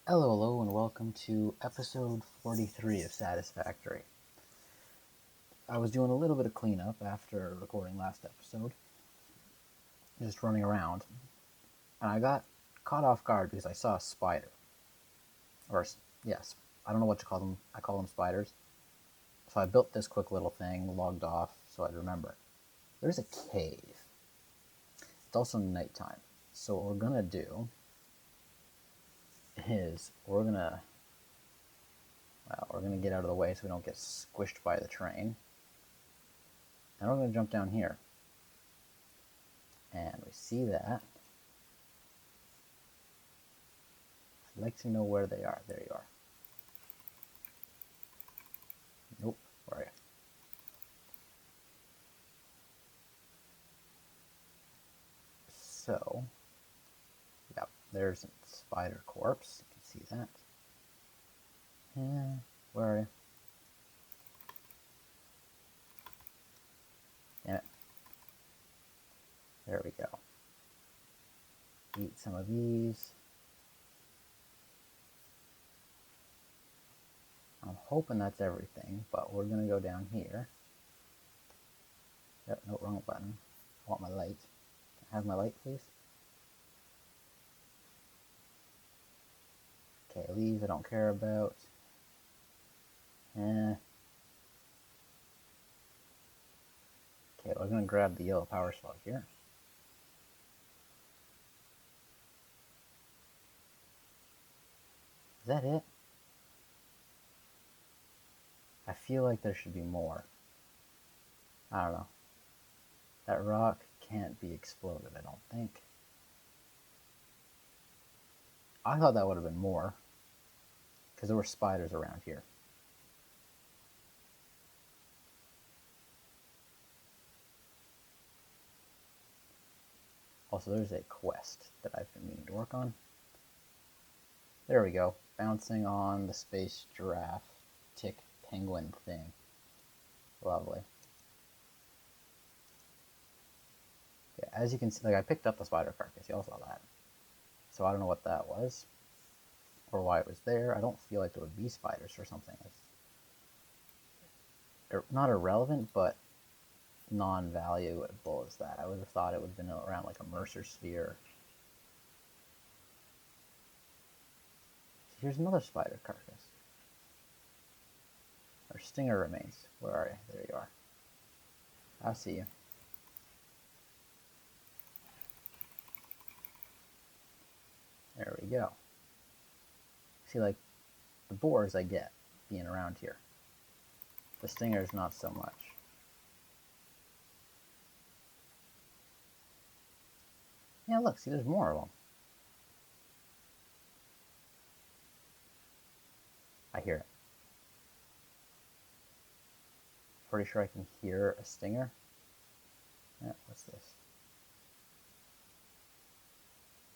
Hello, and welcome to episode 43 of Satisfactory. I was doing a little bit of cleanup after recording last episode, just running around, and I got caught off guard because I saw a spider. Or, yes, I don't know what to call them. I call them spiders. So I built this quick little thing, logged off, so I'd remember. There's a cave. It's also nighttime. So what we're gonna do is we're gonna get out of the way so we don't get squished by the train. And we're gonna jump down here. And we see that. I'd like to know where they are. There you are. Nope. Where are you? So, yep, there's a spider corpse. You can see that. Where are you? Damn it. There we go. Eat some of these. I'm hoping that's everything, but we're going to go down here. Yep, no, wrong button. I want my light. Can I have my light, please? Okay, leaves I don't care about. Okay, we're going to grab the yellow power slug here. Is that it? I feel like there should be more. I don't know. That rock can't be exploded, I don't think. I thought that would have been more, because there were spiders around here. Also, there's a quest that I've been meaning to work on. There we go. Bouncing on the space giraffe tick penguin thing. Lovely. Okay, as you can see, I picked up the spider carcass. You all saw that. So I don't know what that was, or why it was there. I don't feel like there would be spiders or something. It's not irrelevant, but non-valuable as that. I would have thought it would have been around like a Mercer sphere. Here's another spider carcass. Our stinger remains. Where are you? There you are. I see you. There we go. See, like, the boars I get being around here. The stingers, not so much. Yeah, look, see, there's more of them. I hear it. Pretty sure I can hear a stinger. Yeah, what's this?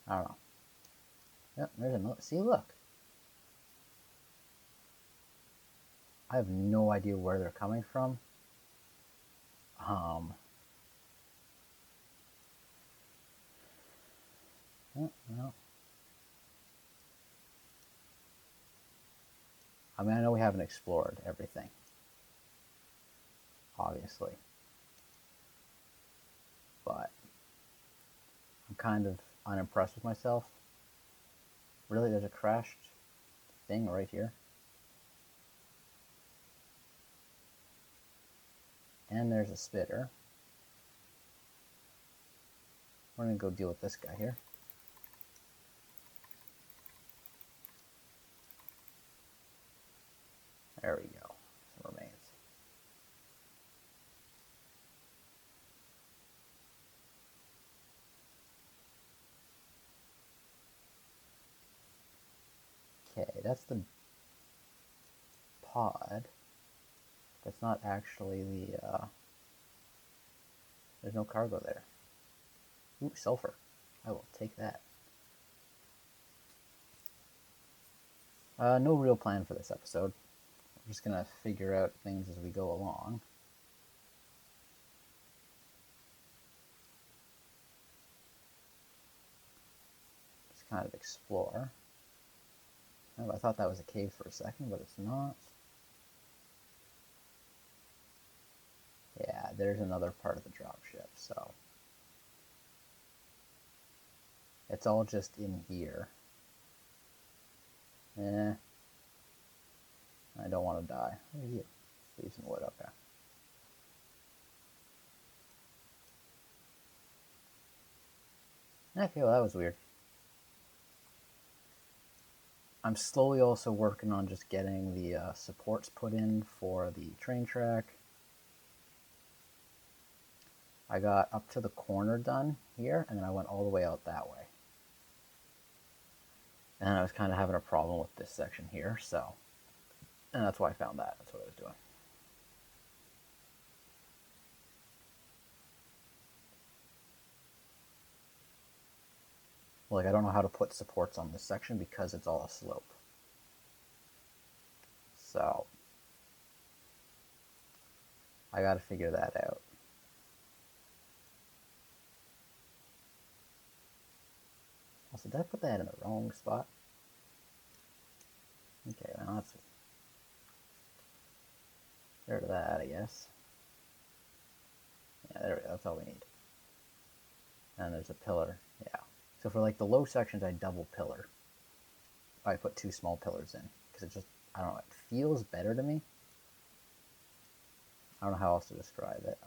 I don't know. Yep, there's another. See, look. I have no idea where they're coming from. No. I mean, I know we haven't explored everything, obviously, but I'm kind of unimpressed with myself. Really, there's a crashed thing right here. And there's a spitter. We're going to go deal with this guy here. There we go. Some remains. Okay, that's the pod. That's not actually the, there's no cargo there. Ooh, sulfur. I will take that. No real plan for this episode. We're just gonna figure out things as we go along. Just kind of explore. Oh, I thought that was a cave for a second, but it's not. Yeah, there's another part of the dropship, so it's all just in here. Eh, I don't want to die. What are you? Leave some wood, okay. Okay, well that was weird. I'm slowly also working on just getting the supports put in for the train track. I got up to the corner done here, and then I went all the way out that way. And I was kind of having a problem with this section here, so... And that's why I found that. That's what I was doing. Like, I don't know how to put supports on this section because it's all a slope. So... I gotta figure that out. Also, did I put that in the wrong spot? Okay, well, that's... Get rid of that, I guess. Yeah, there we go. That's all we need. And there's a pillar. Yeah. So for like the low sections, I double pillar. I put 2 small pillars in because it just, I don't know, it feels better to me. I don't know how else to describe it.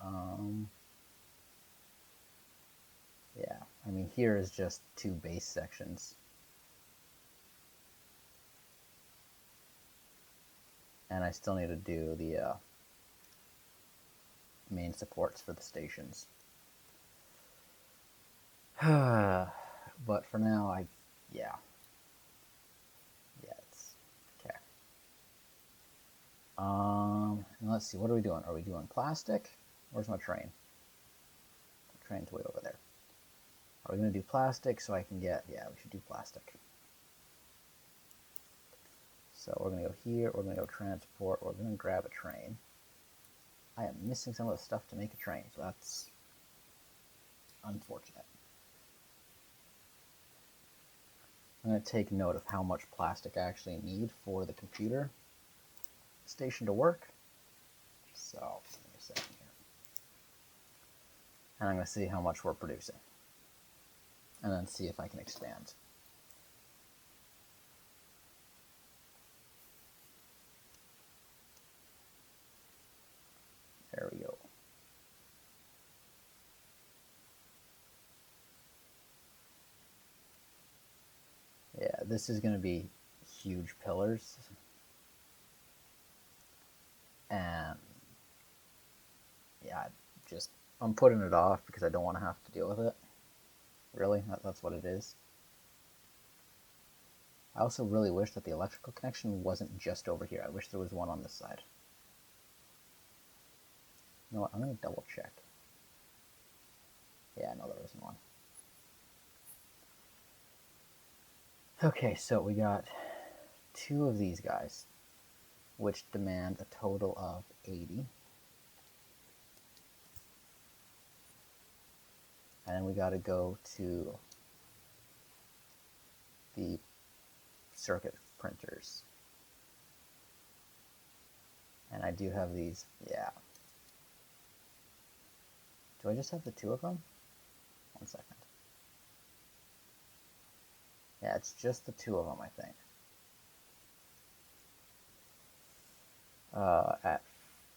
Yeah, I mean, here is just 2 base sections. And I still need to do the main supports for the stations. But for now, yeah. Yeah, it's, okay. Let's see, what are we doing? Are we doing plastic? Where's my train? The train's way over there. Are we going to do plastic so I can get... Yeah, we should do plastic. So we're going to go here, we're going to go transport, we're going to grab a train. I am missing some of the stuff to make a train, so that's unfortunate. I'm going to take note of how much plastic I actually need for the computer station to work. So, give me a second here. And I'm going to see how much we're producing. And then see if I can expand. There we go. Yeah, this is going to be huge pillars. And yeah, I'm putting it off because I don't want to have to deal with it. Really, that's what it is. I also really wish that the electrical connection wasn't just over here. I wish there was one on this side. You know what, I'm going to double check. Yeah, no, there isn't one. Okay, so we got 2 of these guys, which demand a total of 80. And then we got to go to the circuit printers. And I do have these, yeah. Do I just have the 2 of them? 1 second. Yeah, it's just the 2 of them, I think. At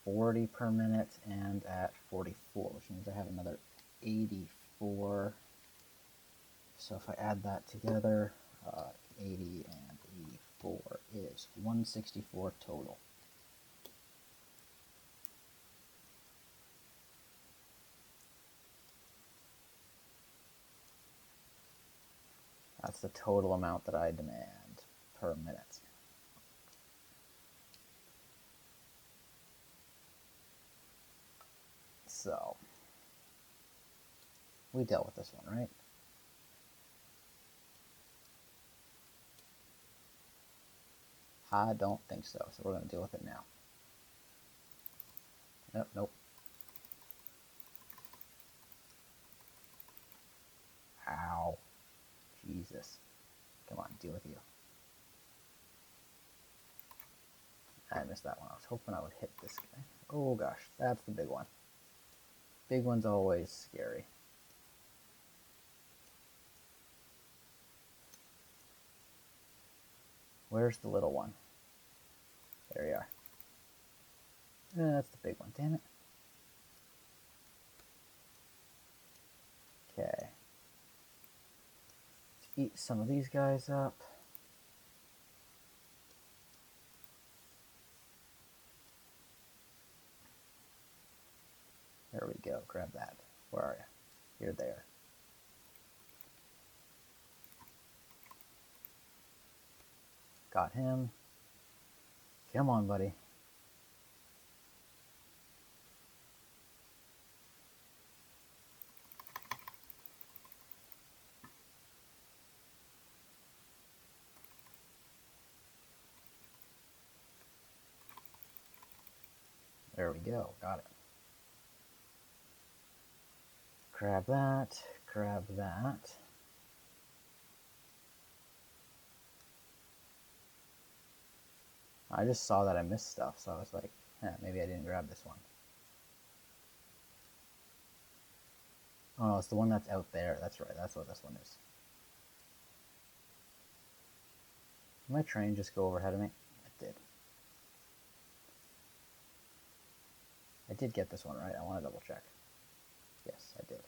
40 per minute and at 44, which means I have another 84. So if I add that together, 80 and 84 is 164 total. That's the total amount that I demand per minute. So, we dealt with this one, right? I don't think so, so we're going to deal with it now. Nope, nope. Ow. Jesus. Come on, deal with you. I missed that one. I was hoping I would hit this guy. Oh gosh, that's the big one. Big one's always scary. Where's the little one? There you are. That's the big one, damn it. Okay. Let's eat some of these guys up. There we go, grab that. Where are you? You're there. Got him. Come on, buddy. There we go, got it. Grab that, grab that. I just saw that I missed stuff, so I was like, maybe I didn't grab this one. Oh no, it's the one that's out there. That's right, that's what this one is. Did my train just go overhead of me? It did. I did get this one right. I want to double check. Yes, I did.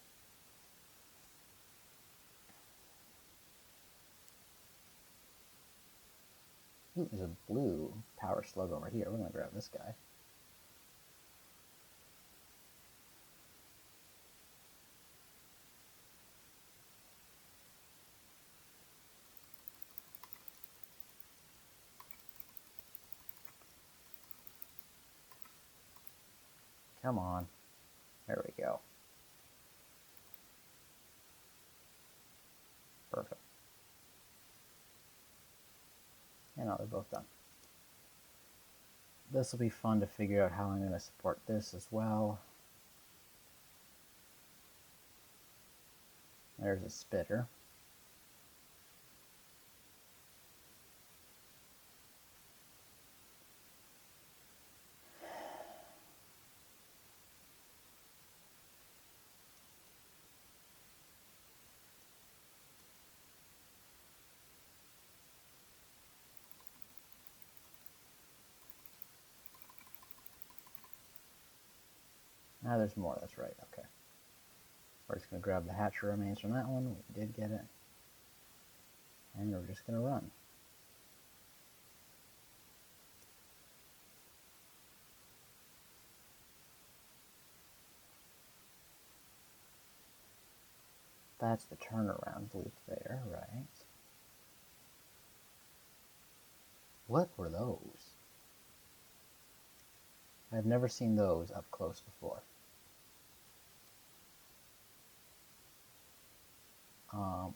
Ooh, there's a blue power slug over here. We're going to grab this guy. Come on. There we go. Perfect. And now they're both done. This will be fun to figure out how I'm going to support this as well. There's a spitter. Ah, there's more, that's right, okay. We're just going to grab the hatcher remains from that one. We did get it. And we're just going to run. That's the turnaround loop there, right? What were those? I've never seen those up close before.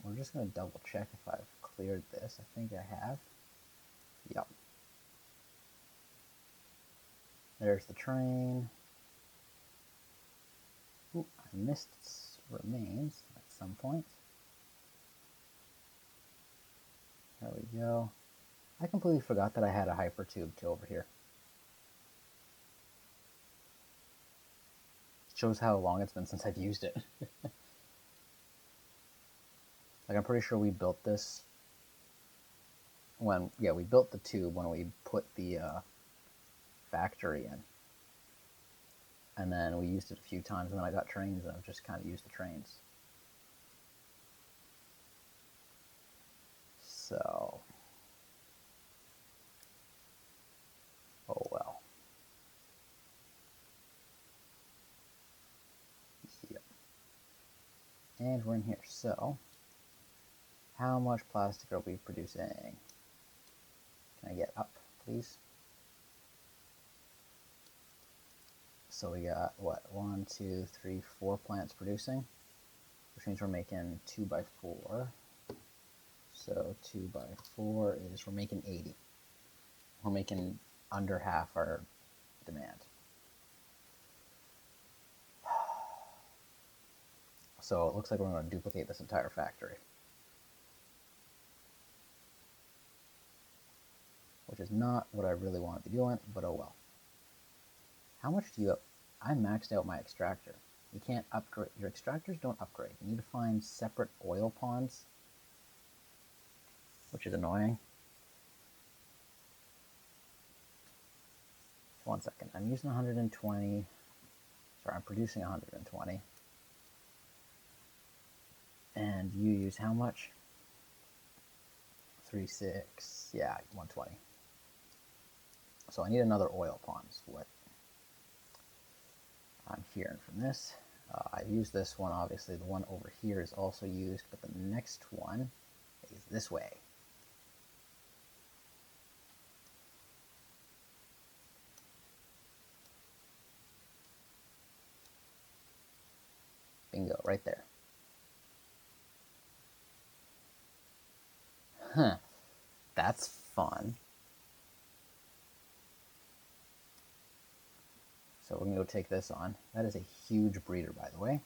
We're just going to double check if I've cleared this. I think I have. Yep. There's the train. Ooh, I missed its remains at some point. There we go. I completely forgot that I had a hypertube to over here. It shows how long it's been since I've used it. Like, I'm pretty sure we built this when, we built the tube when we put the factory in. And then we used it a few times, and then I got trains, and I've just kind of used the trains. So, oh well. Yep. And we're in here. So, how much plastic are we producing? Can I get up, please? So we got, what, 1, 2, 3, 4 plants producing, which means we're making 2 by 4. So 2 by 4 is, we're making 80. We're making under half our demand. So it looks like we're going to duplicate this entire factory. which is not what I really want to be doing, but oh well. How much do you... I maxed out my extractor. You can't upgrade. Your extractors don't upgrade. You need to find separate oil ponds, which is annoying. 1 second. I'm using 120. Sorry, I'm producing 120. And you use how much? 3.6. Yeah, 120. So I need another oil pond is what I'm hearing from this. I've used this one, obviously. The one over here is also used, but the next one is this way. Bingo, right there. Huh. That's fun. So we're going to go take this on. That is a huge breeder, by the way.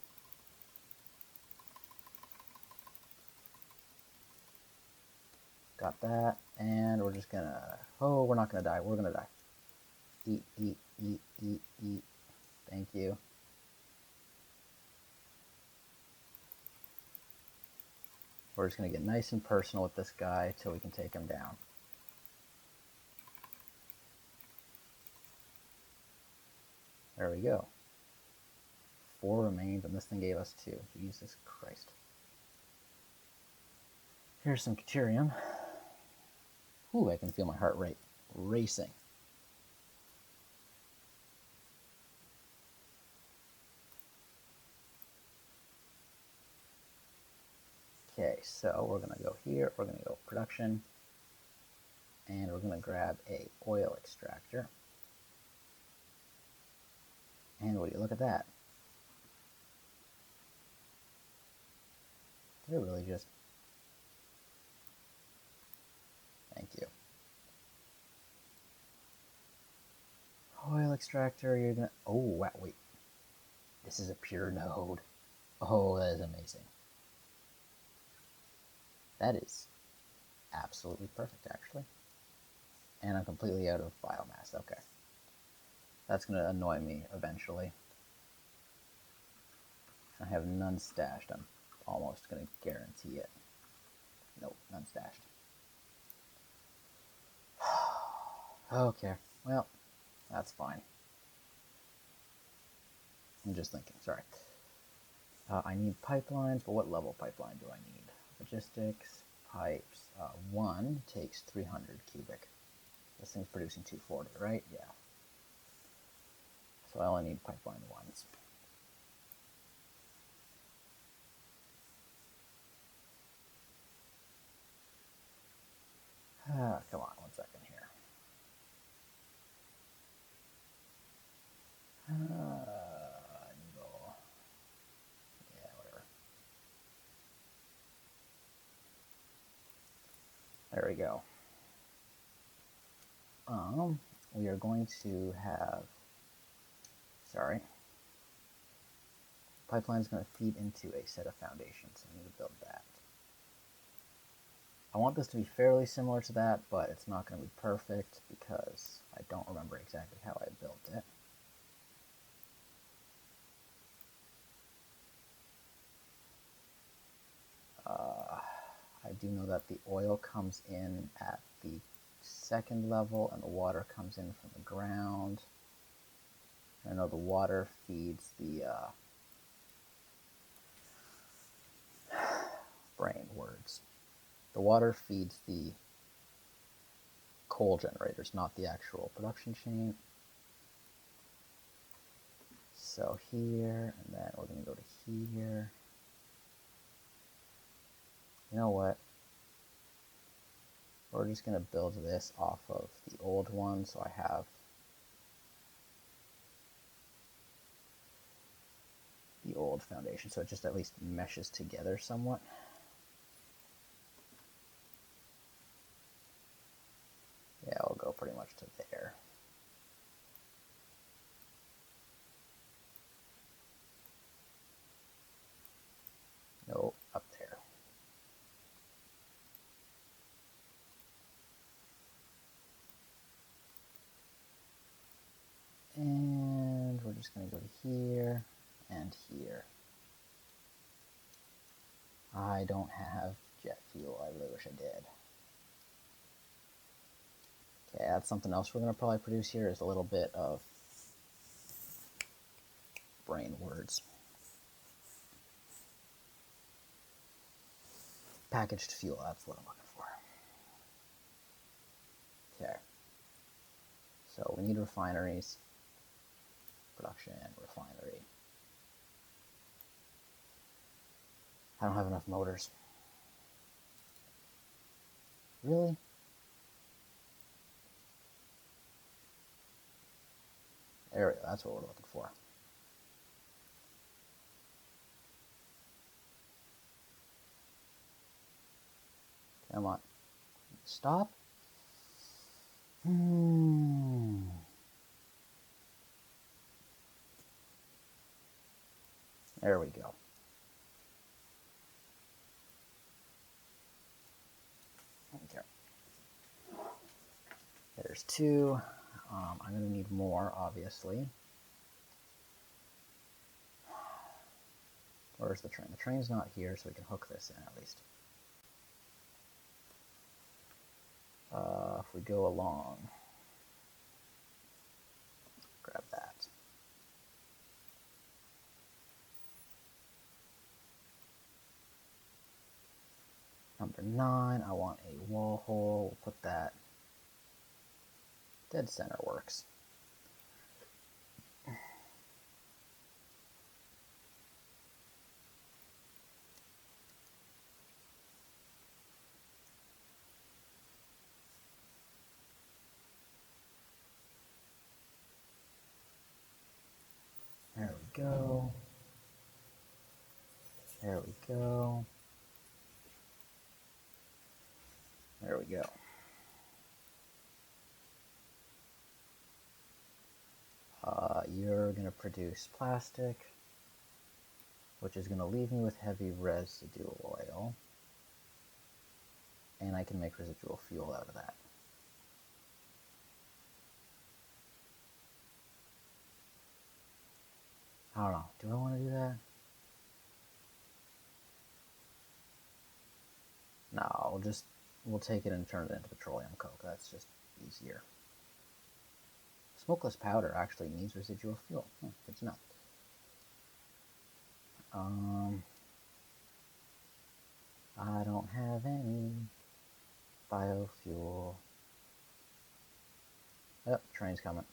Got that. And we're just going to... Oh, we're not going to die. We're going to die. Eat, eat, eat, eat, eat. Thank you. We're just going to get nice and personal with this guy till we can take him down. There we go. 4 remains, and this thing gave us 2. Jesus Christ. Here's some deuterium. Ooh, I can feel my heart rate racing. Okay, so we're going to go here, we're going to go production, and we're going to grab a oil extractor. And would you look at that? They're really just... Thank you. Oil extractor, you're going to... Oh, wow, wait. This is a pure node. Oh, that is amazing. That is absolutely perfect, actually. And I'm completely out of biomass. Okay. That's going to annoy me eventually. I have none stashed. I'm almost going to guarantee it. Nope, none stashed. Okay, well, that's fine. I'm just thinking, sorry. I need pipelines, but what level pipeline do I need? Logistics, pipes. 1 takes 300 cubic. This thing's producing 240, right? Yeah. So I only need pipeline 1s. Come on, 1 second here. Yeah, whatever. There we go. We are going to have... Sorry. Pipeline is going to feed into a set of foundations, so I need to build that. I want this to be fairly similar to that, but it's not going to be perfect because I don't remember exactly how I built it. I do know that the oil comes in at the 2nd level and the water comes in from the ground. I know the water feeds the brain words. The water feeds the coal generators, not the actual production chain. So here, and then we're going to go to here. You know what? We're just going to build this off of the old one, so I have the old foundation, so it just at least meshes together somewhat. Yeah, I'll go pretty much to there. No, up there. just going to go to here and here. I don't have jet fuel. I really wish I did. Okay, that's something else we're going to probably produce here is a little bit of brain words. Packaged fuel, that's what I'm looking for. Okay. So we need refineries. Production, refinery. I don't have enough motors. Really? There we go, that's what we're looking for. Come on. Stop. There we go. Okay. There's two. I'm going to need more, obviously. Where's the train? The train's not here, so we can hook this in at least. If we go along, grab that. Number 9, I want a wall hole. We'll put that dead center works. There we go. There we go. There we go. You're going to produce plastic, which is going to leave me with heavy residual oil. And I can make residual fuel out of that. I don't know. Do I want to do that? No, we'll take it and turn it into petroleum coke. That's just easier. Smokeless powder actually needs residual fuel. Good to know. I don't have any biofuel. Oh, train's coming.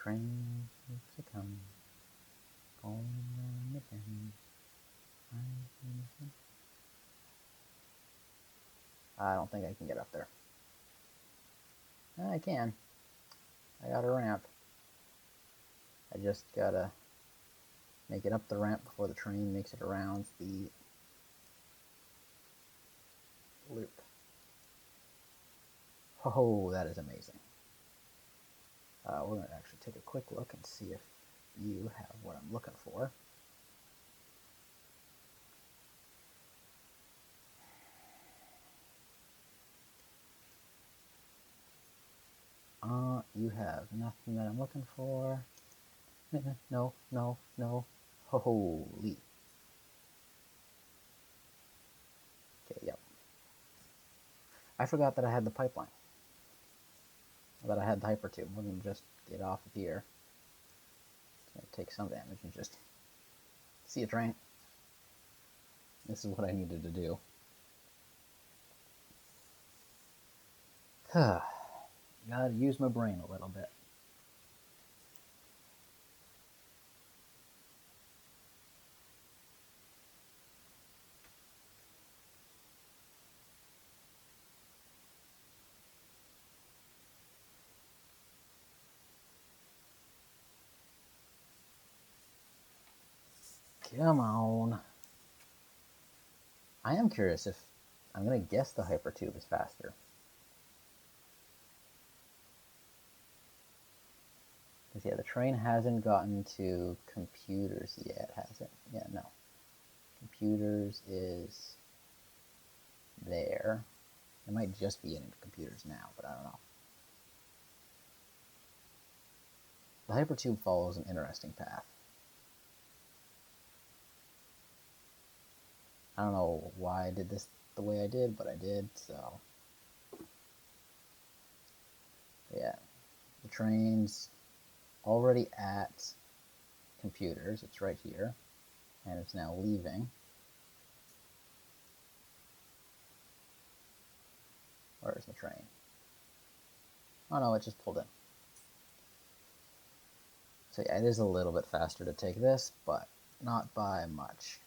Trains are coming. Going round the bend. I don't think I can get up there. I can. I got a ramp. I just gotta make it up the ramp before the train makes it around the loop. Oh, that is amazing. We're going to actually take a quick look and see if you have what I'm looking for. You have nothing that I'm looking for. No, no, no. Holy. Okay, yep. I forgot that I had the pipeline. That I had the hypertube. We're going to just get off of here. It's going to take some damage and just see a train. This is what I needed to do. Gotta use my brain a little bit. Come on. I am curious if I'm going to guess the hypertube is faster. Because, yeah, the train hasn't gotten to computers yet, has it? Yeah, no. Computers is there. It might just be into computers now, but I don't know. The hypertube follows an interesting path. I don't know why I did this the way I did, but I did, so. Yeah, the train's already at computers. It's right here, and it's now leaving. Where's the train? Oh no, it just pulled in. So yeah, it is a little bit faster to take this, but not by much.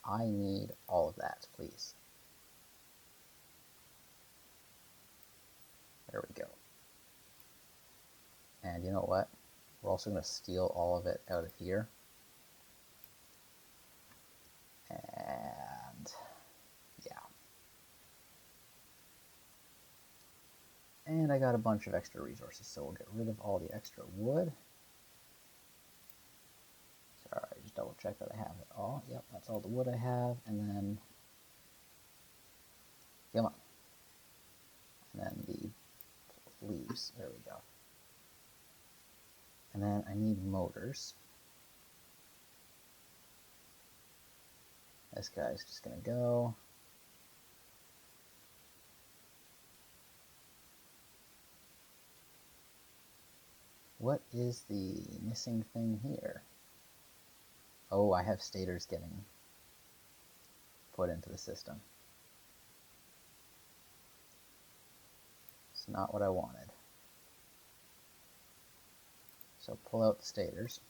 I need all of that, please. There we go. And you know what? We're also going to steal all of it out of here. And yeah. And I got a bunch of extra resources, so we'll get rid of all the extra wood. Sorry, just double check that I have it all. Yep, that's all the wood I have. And then, come on. And then the leaves. There we go. And then I need motors. This guy's just going to go. What is the missing thing here? Oh, I have stators getting put into the system. It's not what I wanted. So pull out the stators.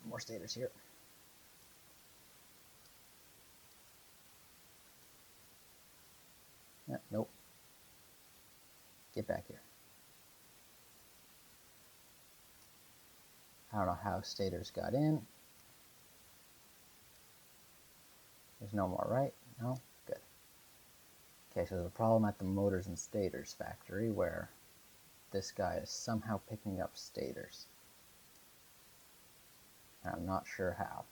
More stators here. Nope. Get back here. I don't know how stators got in. There's no more, right? No? Good. Okay, so there's a problem at the motors and stators factory where this guy is somehow picking up stators. And I'm not sure how.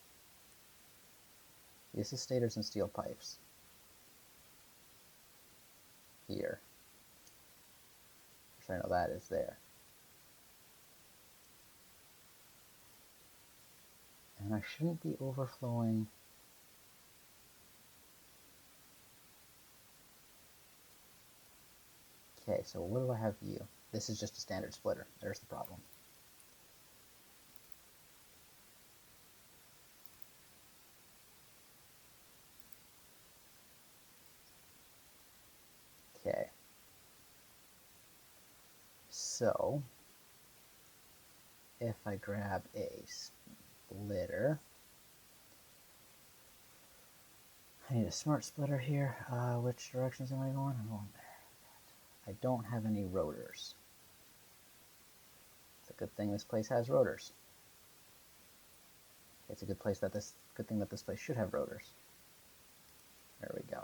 This is stators and steel pipes. Here. Which I know that is there. And I shouldn't be overflowing. Okay, so what do I have you? This is just a standard splitter. There's the problem. Okay. So, if I grab a splitter, I need a smart splitter here. Which directions am I going? I'm going there. I don't have any rotors. It's a good thing this place has rotors. It's a good thing that this place should have rotors. There we go.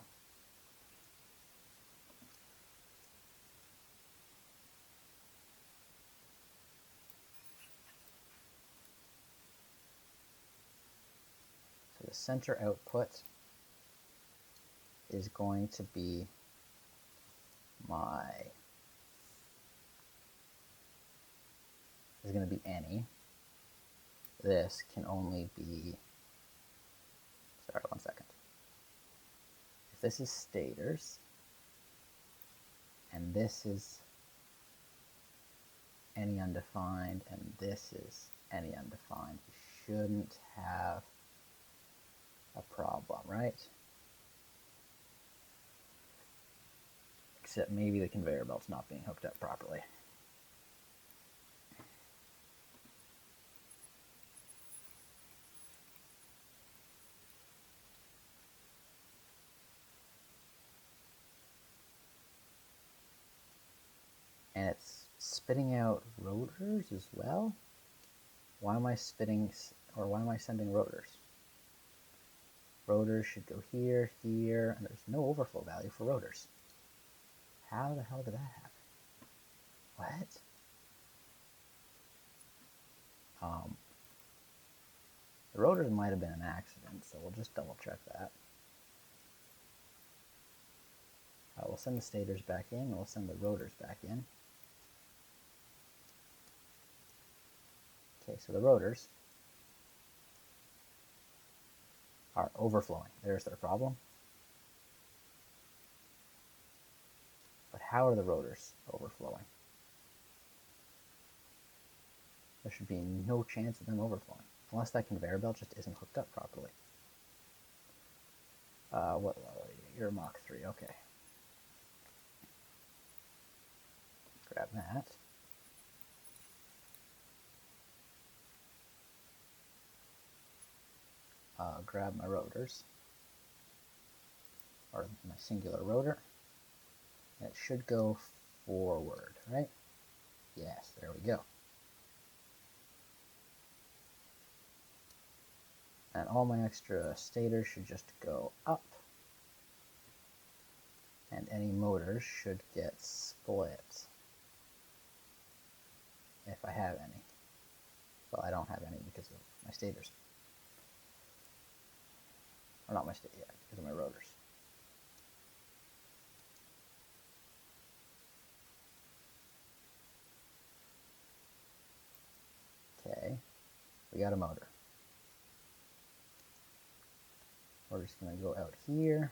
So the center output is going to be any. This can only be, sorry, 1 second. If this is stators, and this is any undefined, and this is any undefined, we shouldn't have a problem, right? Except maybe the conveyor belt's not being hooked up properly. And it's spitting out rotors as well? Why am I sending rotors? Rotors should go here, here, and there's no overflow value for rotors. How the hell did that happen? What? The rotors might have been an accident, so we'll just double check that. We'll send the stators back in, and we'll send the rotors back in. Okay, so the rotors are overflowing. There's their problem. But how are the rotors overflowing? There should be no chance of them overflowing, unless that conveyor belt just isn't hooked up properly. What level are you? You're Mach 3, okay. Grab that. Grab my rotors, or my singular rotor, and it should go forward, right? Yes, there we go. And all my extra stators should just go up, and any motors should get split, if I have any. Well, I don't have any because of my stators. Or not my stators, yeah, because of my rotors. Okay, we got a motor. We're just going to go out here.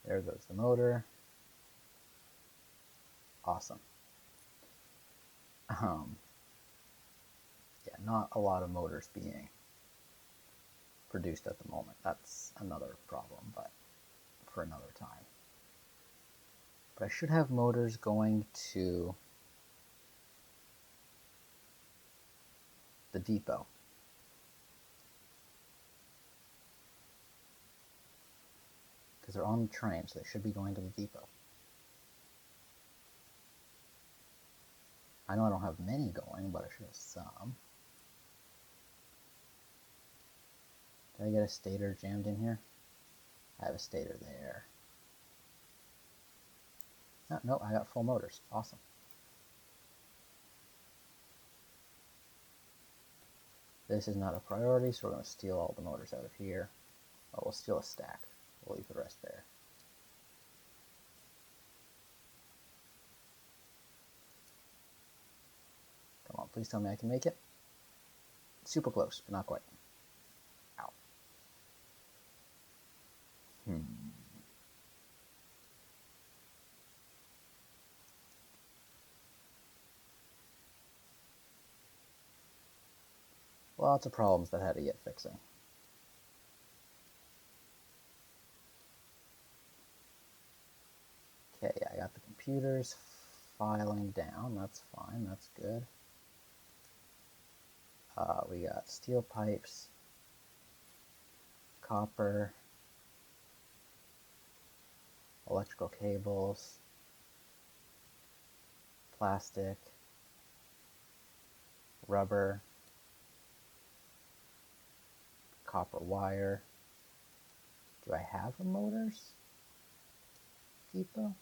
There goes the motor. Awesome. Yeah, not a lot of motors being produced at the moment. That's another problem, but for another time. But I should have motors going to the depot. Because they're on the train, so they should be going to the depot. I know I don't have many going, but I should have some. Did I get a stator jammed in here? I have a stator there. Oh, no, I got full motors. Awesome. This is not a priority, so we're going to steal all the motors out of here. Oh, we'll steal a stack. We'll leave the rest there. Come on, please tell me I can make it. Super close, but not quite. Ow. Lots of problems that had to get fixing. Okay, I got the computers filing down. That's fine, that's good. We got steel pipes, copper, electrical cables, plastic, rubber, copper wire. Do I have a motors depot?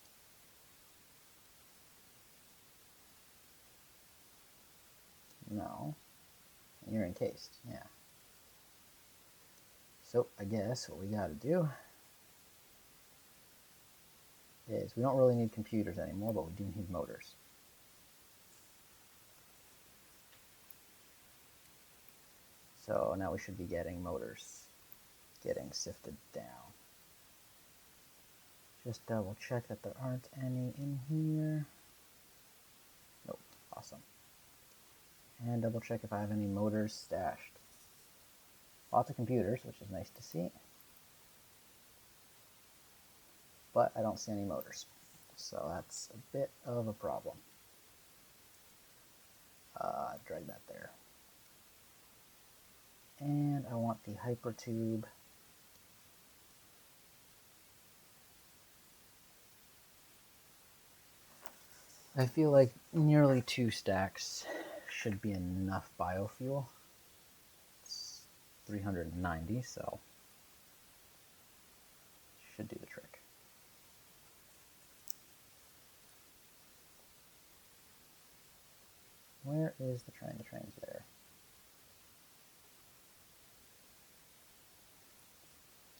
No. You're encased, yeah. So I guess what we gotta do is, we don't really need computers anymore, but we do need motors. So now we should be getting motors getting sifted down. Just double check that there aren't any in here. Nope, awesome. And double check if I have any motors stashed. Lots of computers, which is nice to see. But I don't see any motors. So that's a bit of a problem. Drag that there. And I want the hypertube. I feel like nearly 2 stacks should be enough biofuel. It's 390, so should do the trick. is the train? The train's there.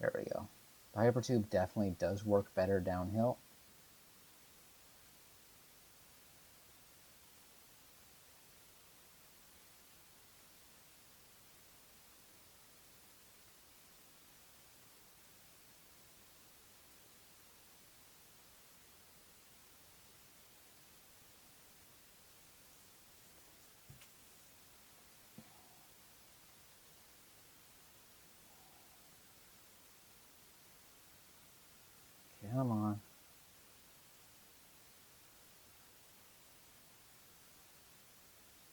There we go. The hypertube definitely does work better downhill. Come on.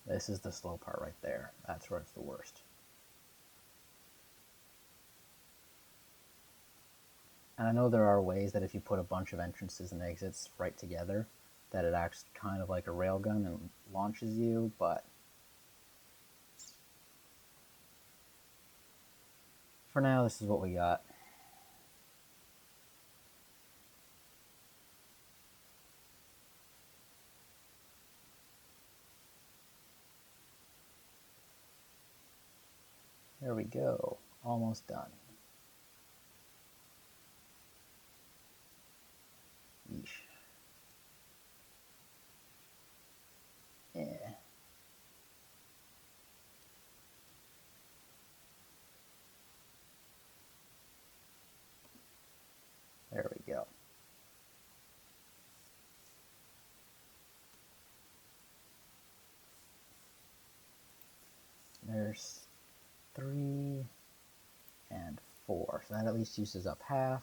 This is the slow part right there. That's where it's the worst. And I know there are ways that if you put a bunch of entrances and exits right together, that it acts kind of like a railgun and launches you, but for now, this is what we got. There we go. Almost done. Yeesh. Yeah. There we go. There's 3 and 4. So that at least uses up half.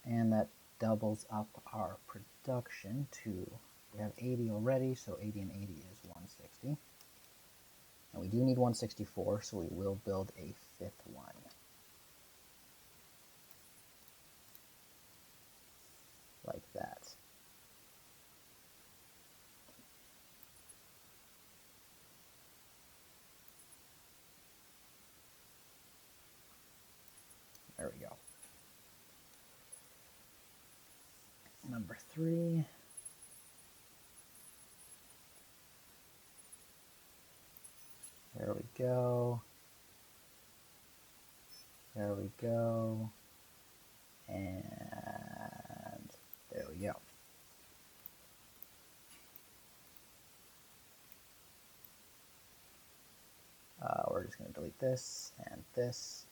And that doubles up our production to, we have 80 already, so 80 and 80 is 160. And we do need 164, so we will build a 5th one. Like that. There we go. Number 3. There we go. There we go. And there we go. We're just going to delete this and this.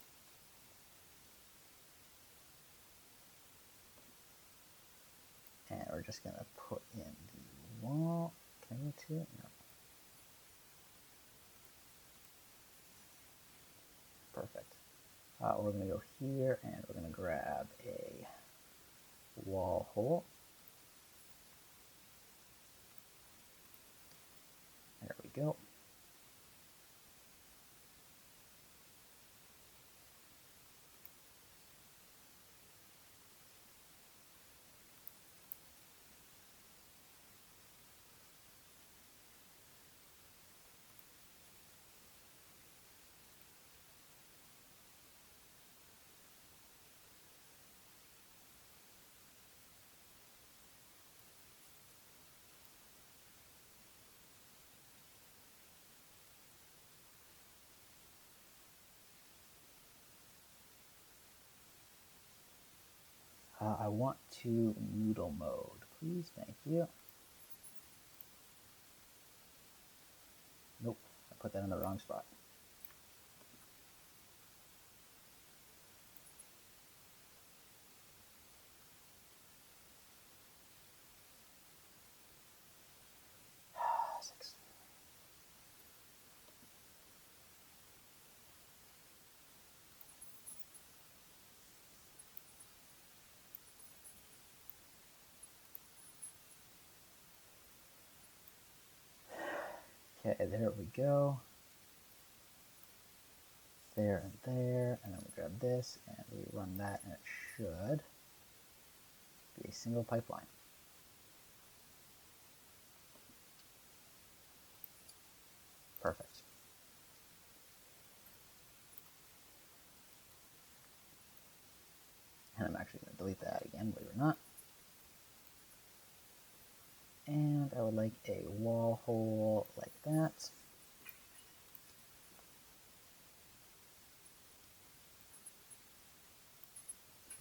And we're just going to put in the wall. Can I go to it? No. Perfect. We're going to go here and we're going to grab a wall hole. There we go. I want to noodle mode, please. Thank you. Nope, I put that in the wrong spot. Six. Okay, there we go. There and there, and then we grab this and we run that, and it should be a single pipeline. Perfect. And I'm actually going to delete that again, believe it or not. And I would like a wall hole like that.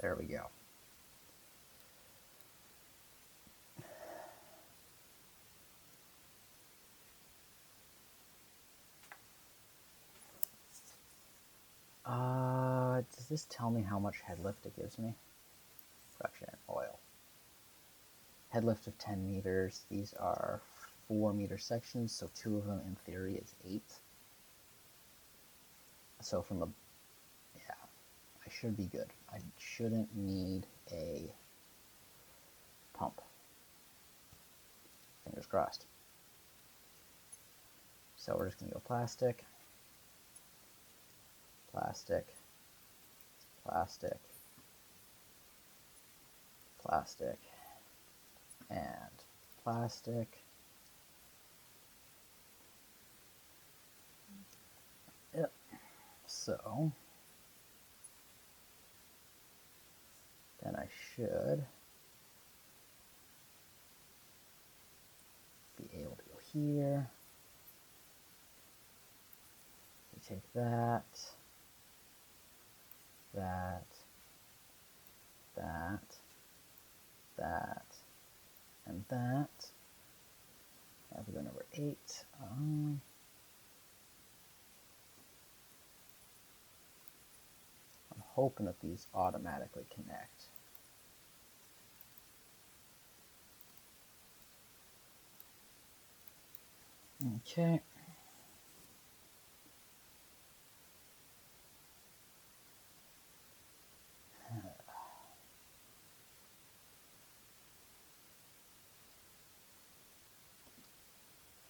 There we go. Does this tell me how much head lift it gives me? Production oil. Head lift of 10 meters. These are 4-meter sections, so 2 of them in theory is 8. So from the, yeah, I should be good. I shouldn't need a pump. Fingers crossed. So we're just going to go plastic, plastic, plastic, plastic, and plastic. Yep. So then I should be able to go here. We take that, that, that, that, and that. Now we go number 8. I'm hoping that these automatically connect. Okay.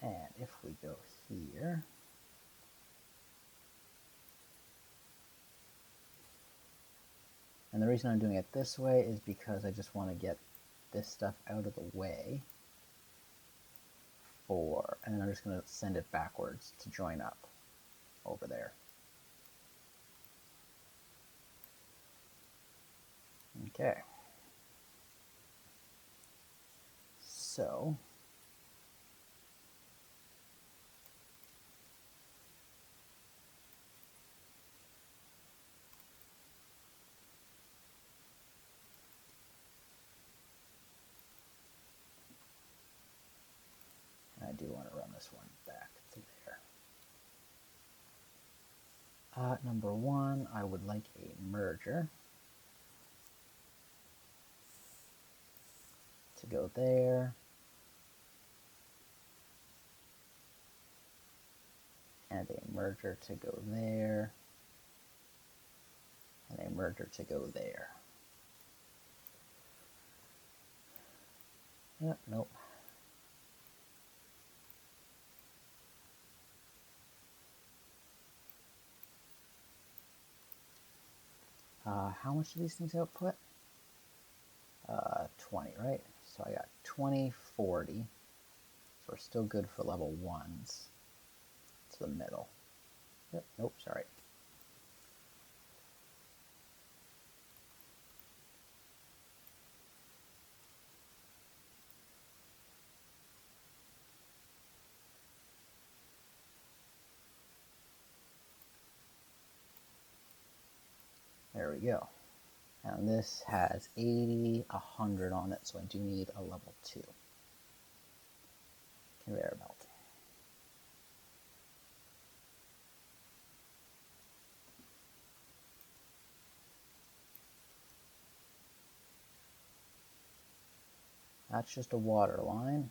And if we go here, and the reason I'm doing it this way is because I just want to get this stuff out of the way and then I'm just going to send it backwards to join up over there. Okay. So I do want to run this one back to there. Number 1, I would like a merger to go there. And a merger to go there. And a merger to go there. Nope. How much do these things output? 20, right? So I got 20, 40. So we're still good for level 1s to the middle. Yep, nope, sorry. There we go. And this has 80, 100 on it, so I do need a level 2 conveyor belt. That's just a water line.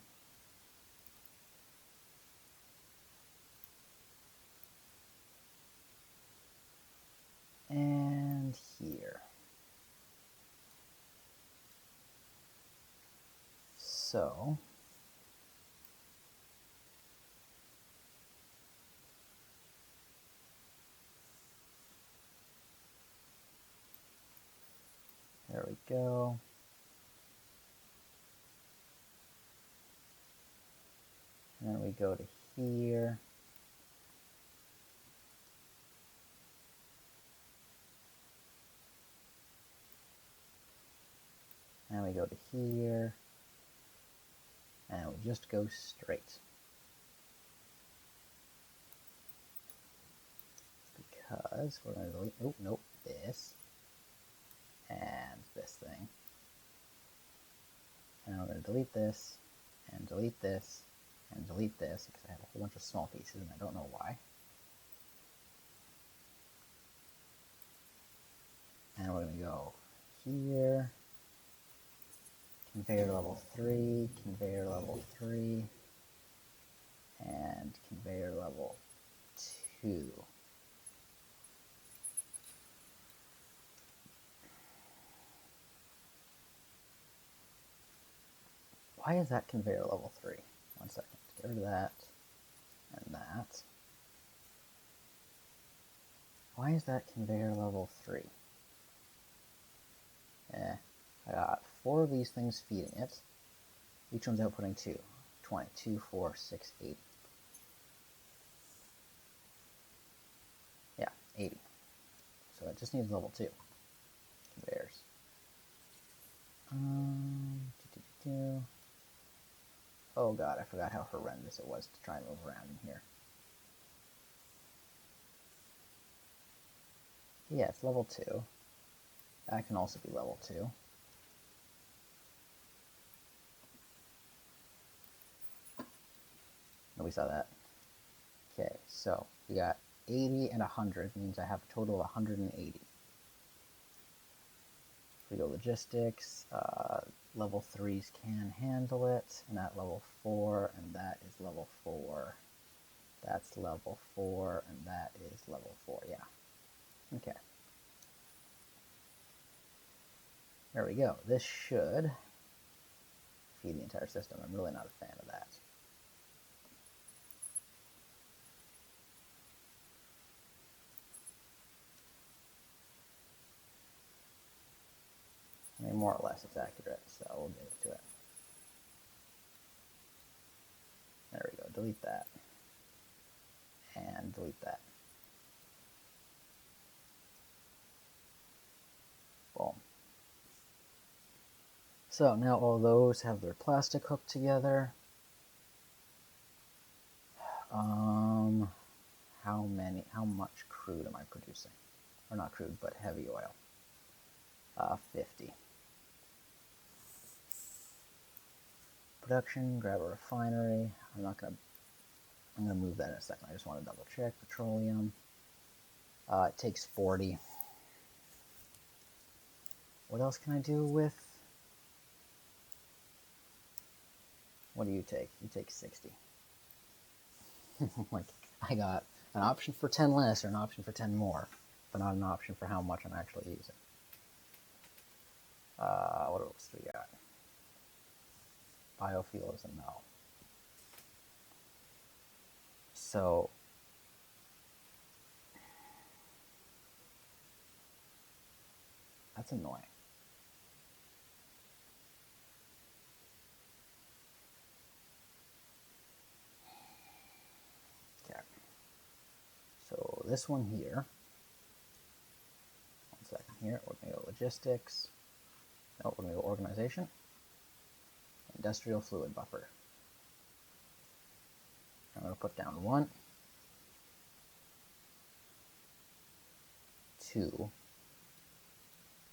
And here. So there we go. And then we go to here. And we go to here. And we just go straight. Because we're going to delete, oh, nope, this. And going to delete this, and delete this, and delete this, because I have a whole bunch of small pieces, and I don't know why. And we're going to go here, conveyor level 3, conveyor level 3, and conveyor level 2. Why is that conveyor level 3? 1 second. Get rid of that and that. Why is that conveyor level 3? I got 4 of these things feeding it. Each one's outputting 2. 20, 2, 4, 6, 8. Yeah, 80. So it just needs level 2 conveyors. Oh god, I forgot how horrendous it was to try and move around in here. Yeah, it's level 2. That can also be level 2. We saw that. Okay, so we got 80 and 100 means I have a total of 180. If we go logistics, level 3s can handle it, and at level 4, and that is level 4. That's level 4, and that is level 4, yeah. Okay. There we go. This should feed the entire system. I'm really not a fan of that. I mean, more or less it's accurate, so we'll get into it. There we go. Delete that. And delete that. Boom. So now all those have their plastic hooked together. How much crude am I producing? Or not crude, but heavy oil. 50. Production, grab a refinery. I'm gonna move that in a second. I just want to double check. Petroleum. It takes 40. What else can I do with? What do you take? You take 60. Like, I got an option for 10 less or an option for 10 more, but not an option for how much I'm actually using. What else do we got? Biofuel is a no. So, that's annoying. Okay. So this one here, 1 second here, we're going to go logistics. No, we're going to go organization. Industrial fluid buffer. I'm going to put down 1, 2.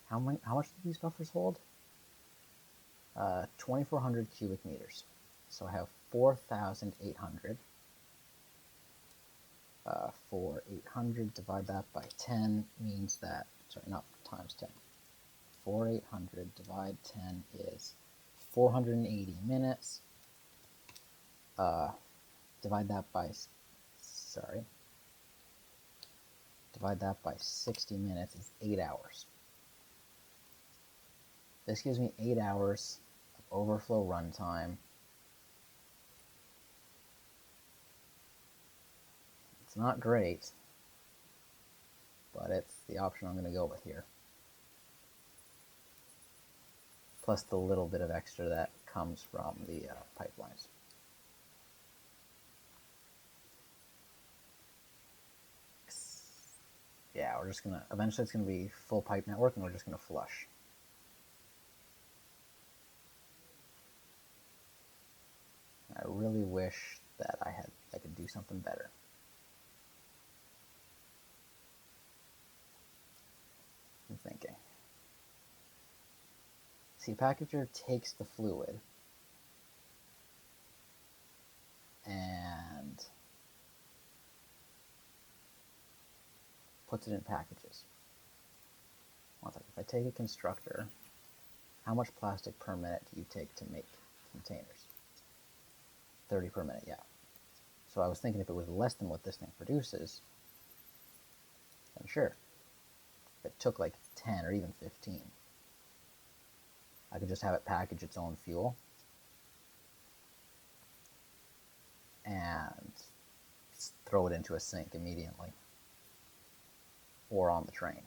How much do these buffers hold? 2,400 cubic meters. So I have 4,800. 4,800 divide that by 10 means that, sorry, not times 10. 4,800 divide 10 is 480 minutes. Divide that by 60 minutes is 8 hours. This gives me 8 hours of overflow runtime. It's not great, but it's the option I'm going to go with here. Plus the little bit of extra that comes from the pipelines. Yeah, we're just going to, eventually it's going to be full pipe network and we're just going to flush. I really wish that I could do something better. I'm thinking. See, packager takes the fluid puts it in packages. One second. If I take a constructor, how much plastic per minute do you take to make containers? 30 per minute, yeah. So I was thinking if it was less than what this thing produces, then sure. If it took like 10 or even 15, I could just have it package its own fuel and throw it into a sink immediately or on the train.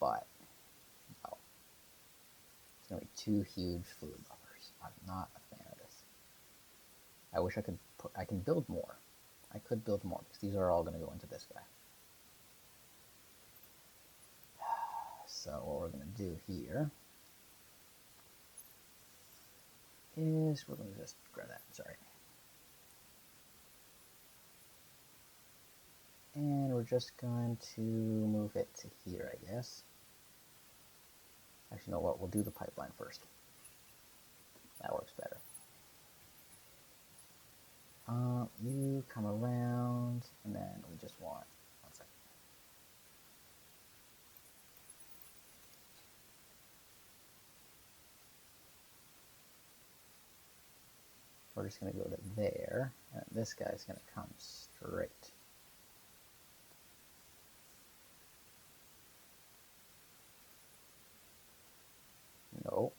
But no, it's going to be two huge fluid buffers. I'm not a fan of this. I wish I can build more. I could build more because these are all going to go into this guy. So what we're going to do here is we're going to just grab that, sorry. And we're just going to move it to here, I guess. Actually, you know what? We'll do the pipeline first. That works better. You come around, and then we just want, one second. We're just going to go to there, and this guy's going to come straight. No,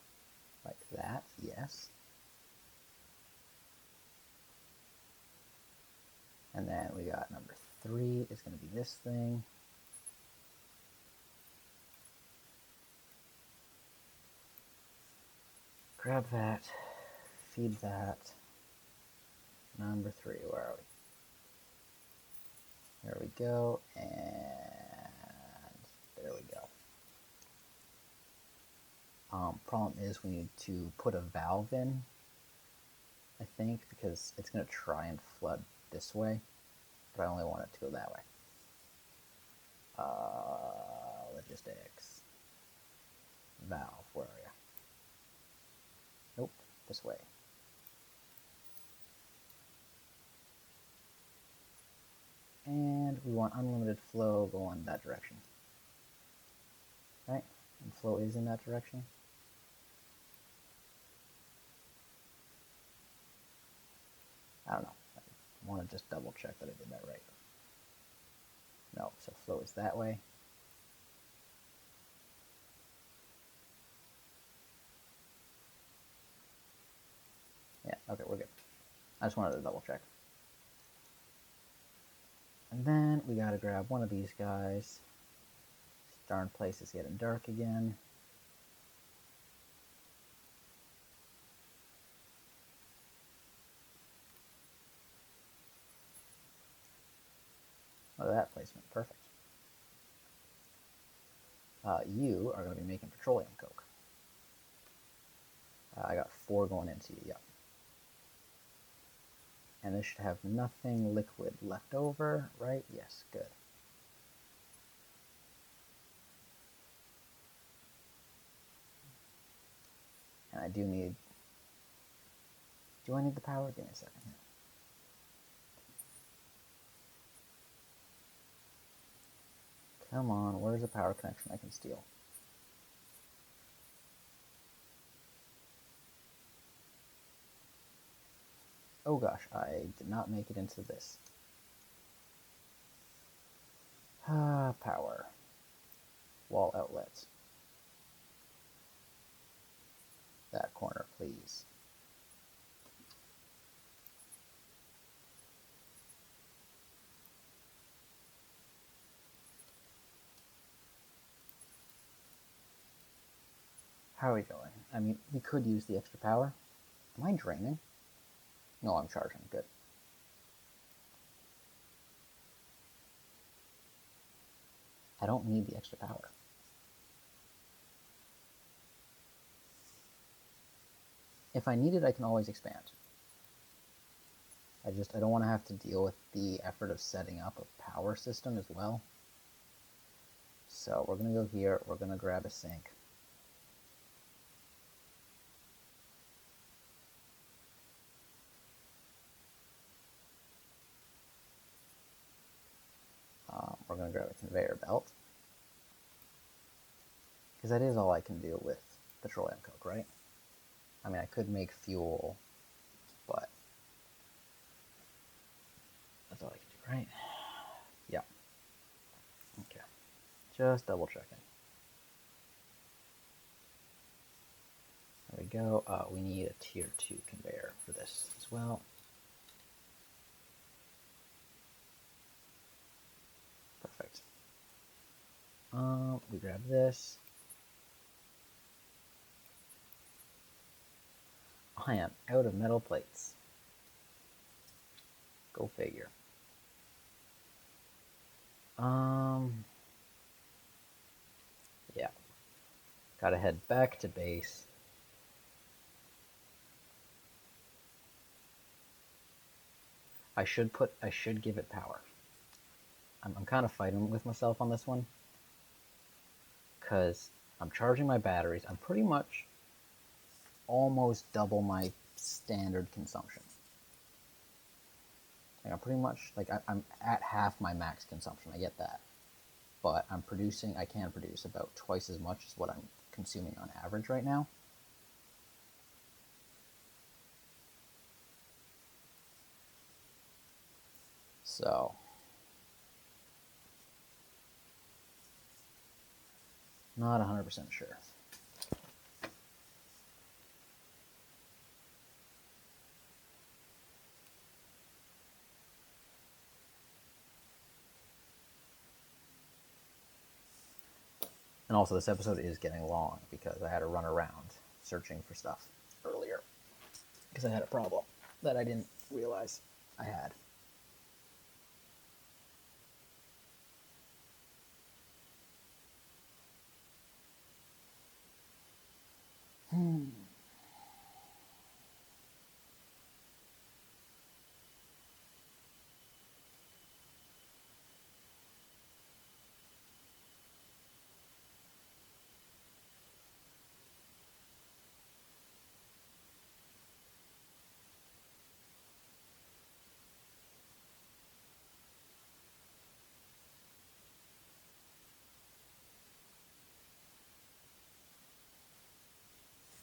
like that, yes. And then we got number 3 is going to be this thing. Grab that, feed that. Number 3, where are we? There we go, and there we go. Problem is we need to put a valve in, I think, because it's going to try and flood this way, but I only want it to go that way. Logistics. Valve, where are you? Nope, this way. And we want unlimited flow going that direction. Right? And flow is in that direction. I don't know. I want to just double check that I did that right. No, so flow is that way. Yeah, okay, we're good. I just wanted to double check. And then we gotta grab one of these guys. This darn place is getting dark again. Oh, that placement, perfect. You are going to be making petroleum coke. I got 4 going into you, yep. And this should have nothing liquid left over, right? Yes, good. And I do need... Do I need the power? Give me a second here. Come on, where's the power connection I can steal? Oh gosh, I did not make it into this. Power. Wall outlets. That corner, please. How are we going? I mean, we could use the extra power. Am I draining? No, I'm charging. Good. I don't need the extra power. If I need it, I can always expand. I don't want to have to deal with the effort of setting up a power system as well. So we're going to go here. We're going to grab a sink. conveyor belt. Because that is all I can do with petroleum coke, right? I mean, I could make fuel, but that's all I can do, right? Yeah. Okay. Just double checking. There we go. We need a tier 2 conveyor for this as well. Perfect. We grab this. I am out of metal plates. Go figure. Yeah. Gotta head back to base. I should give it power. I'm kind of fighting with myself on this one because I'm charging my batteries. I'm pretty much almost double my standard consumption. Like I'm pretty much like I'm at half my max consumption. I get that, but I can produce about twice as much as what I'm consuming on average right now. So not 100% sure. And also, this episode is getting long because I had to run around searching for stuff earlier because I had a problem that I didn't realize I had.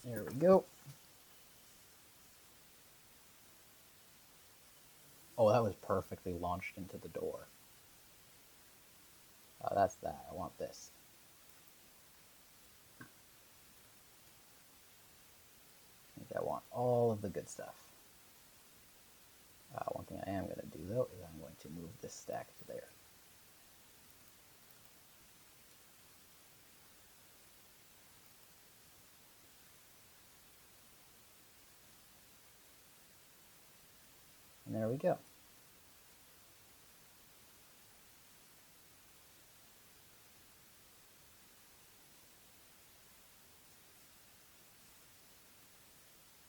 There we go. Oh, that was perfectly launched into the door. That's that. I want this. I want all of the good stuff. One thing I am going to do, though, is I'm going to move this stack to there. And there we go.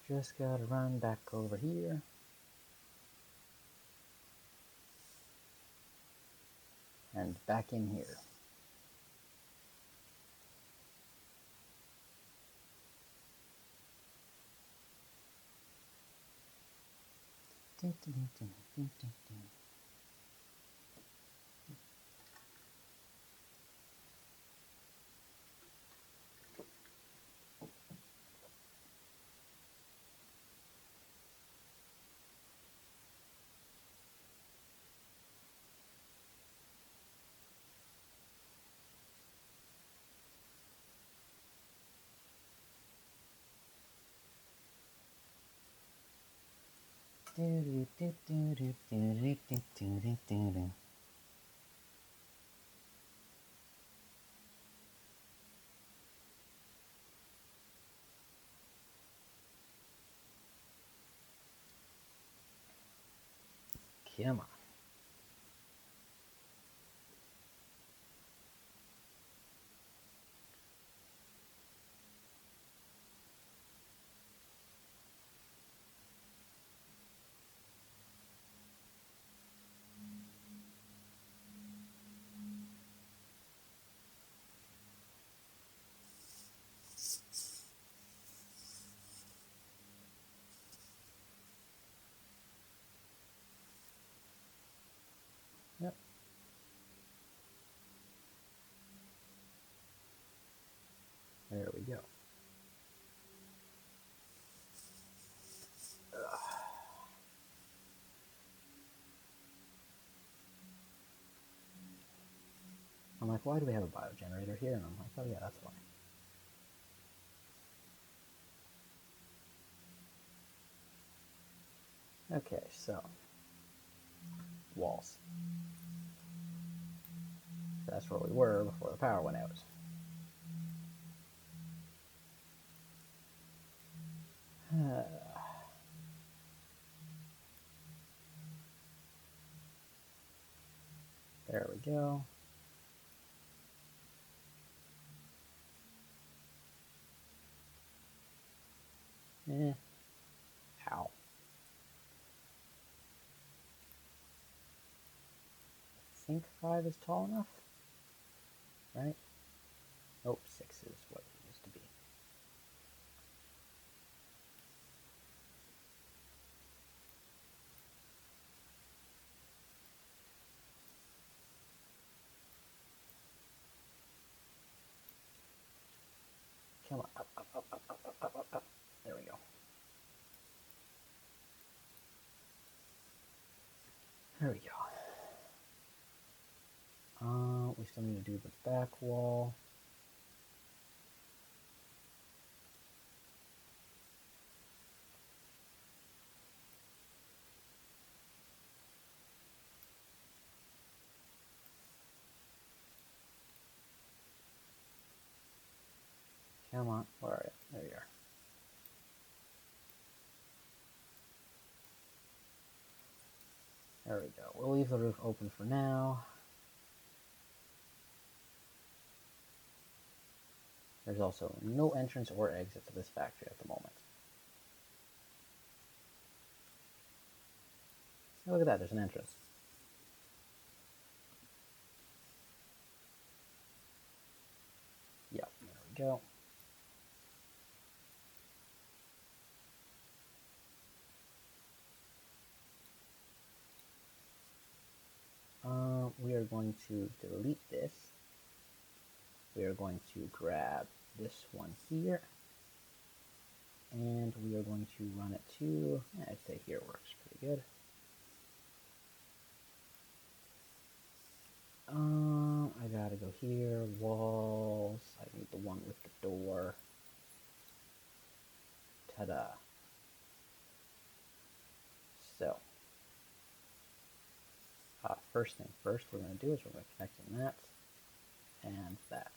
Just gotta run back over here. And back in here. Come on. like, why do we have a biogenerator here? And I'm like, oh yeah, that's why. Okay, so walls. That's where we were before the power went out. There we go. Ow. I think 5 is tall enough, right? Oh, 6 is what it used to be. Come on, up, up, up, up, up, up, up, up, up. There we go. There we go. We still need to do the back wall. Come on, where are you? There you are. There we go. We'll leave the roof open for now. There's also no entrance or exit to this factory at the moment. Oh, look at that, there's an entrance. Yep, there we go. We are going to delete this. We are going to grab this one here. And we are going to run it to, I'd say here works pretty good. I gotta go here, walls, I need the one with the door. Ta-da. So, first thing first we're going to do is we're going to connect in that and that.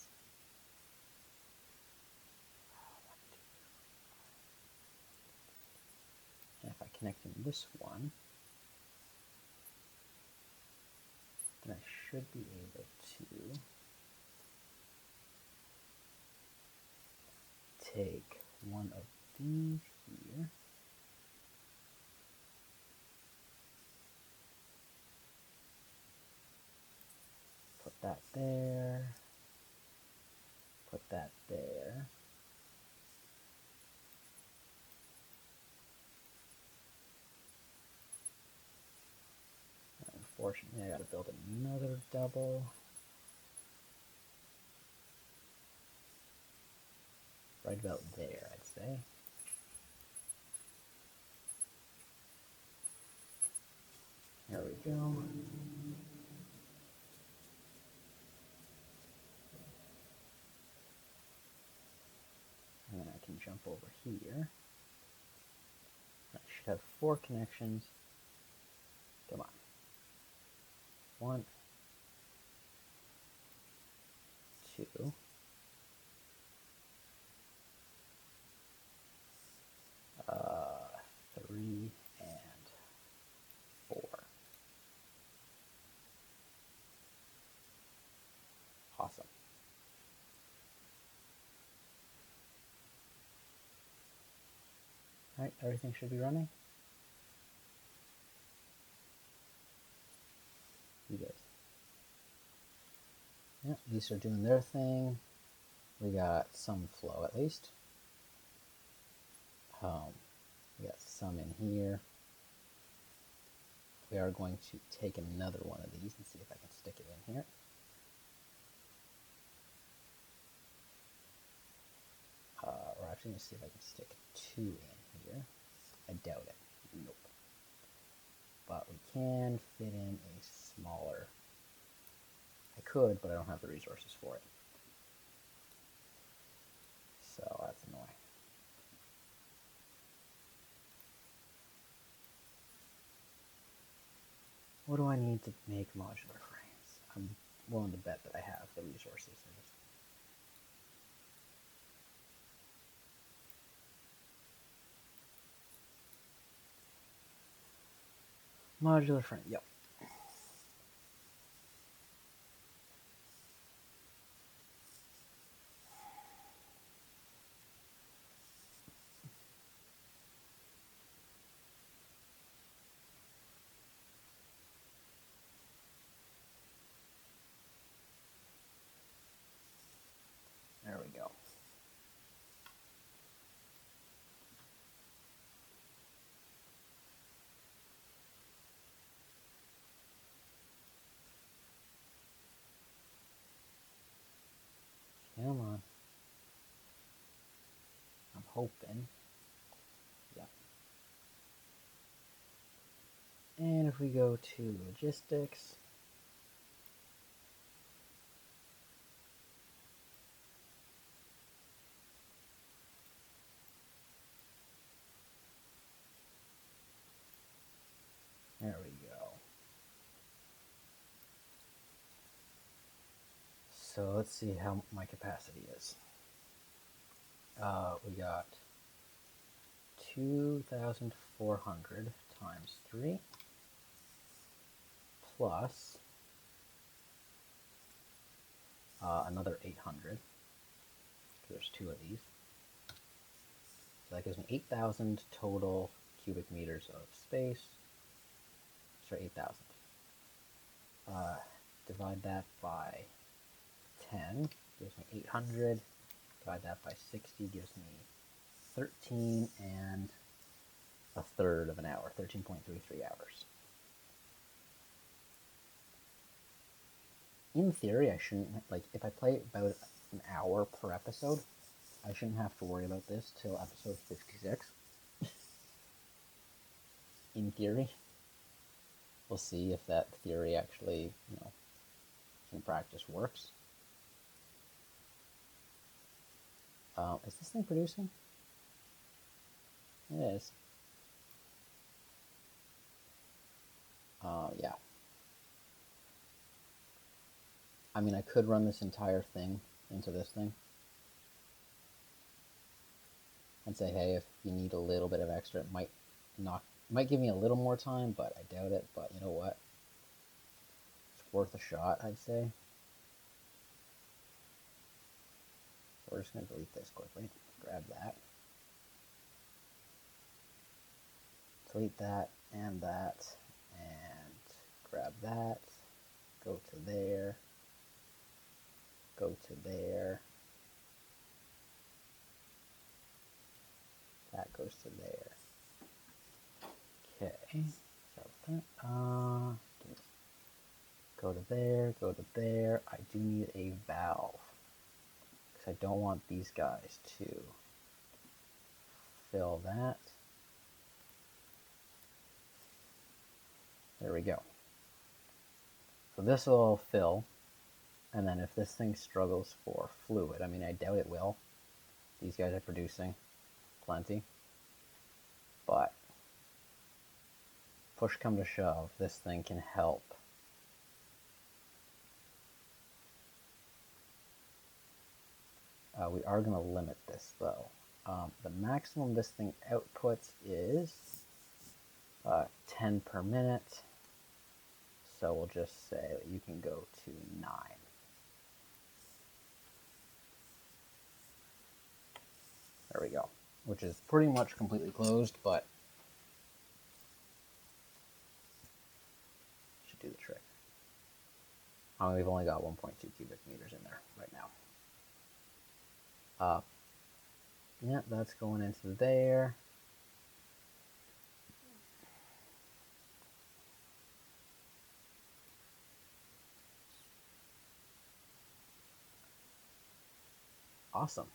And if I connect in this one, then I should be able to take one of these here. Put that there. Put that there. Unfortunately, I gotta build another double. Right about there, I'd say. There we go. And then I can jump over here. I should have 4 connections. Come on. 1, 2. 3 and 4. Awesome. Alright, everything should be running. You guys. Yeah, these are doing their thing. We got some flow at least. We got some in here. We are going to take another one of these and see if I can stick it in here. Or actually, let me see if I can stick 2 in here. I doubt it. Nope. But we can fit in a smaller I could, but I don't have the resources for it. So that's annoying. What do I need to make modular frames? I'm willing to bet that I have the resources. Modular frame, yep. There we go. Come on. I'm hoping. Yeah. And if we go to logistics, there we go. So let's see how my capacity is. We got 2,400 times 3 plus another 800. There's 2 of these. So that gives me 8,000 total cubic meters of space. Sorry, 8,000. Divide that by 10 gives me 800. Divide that by 60 gives me 13 and a third of an hour, 13.33 hours. In theory, I shouldn't, like, if I play about an hour per episode, I shouldn't have to worry about this till episode 56. In theory. We'll see if that theory actually, in practice works. Is this thing producing? It is. Yeah. I mean, I could run this entire thing into this thing and say, hey, if you need a little bit of extra, it might give me a little more time, but I doubt it. But you know what? It's worth a shot, I'd say. So we're just going to delete this quickly. Grab that. Delete that, and grab that. Go to there. Go to there. That goes to there. Okay. So that. Go to there. Go to there. I do need a valve because I don't want these guys to fill that. There we go. So this will fill, and then if this thing struggles for fluid, I mean, I doubt it will. These guys are producing plenty, but push come to shove, this thing can help. We are going to limit this, though. The maximum this thing outputs is 10 per minute. So we'll just say that you can go to 9. There we go. Which is pretty much completely closed, but should do the trick. We've only got 1.2 cubic meters in there right now. Yeah, that's going into there. Awesome.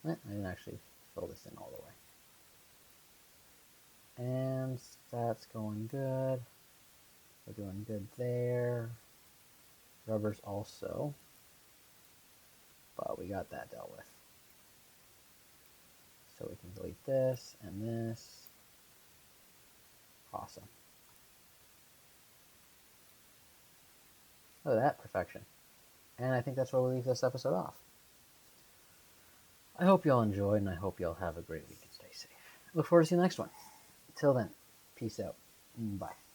I didn't actually fill this in all the way. And that's going good. So doing good there. Rubbers also. But we got that dealt with. So we can delete this and this. Awesome. Look at that perfection. And I think that's where we'll leave this episode off. I hope you all enjoyed, and I hope you all have a great week and stay safe. Look forward to seeing the next one. Till then, peace out. Bye.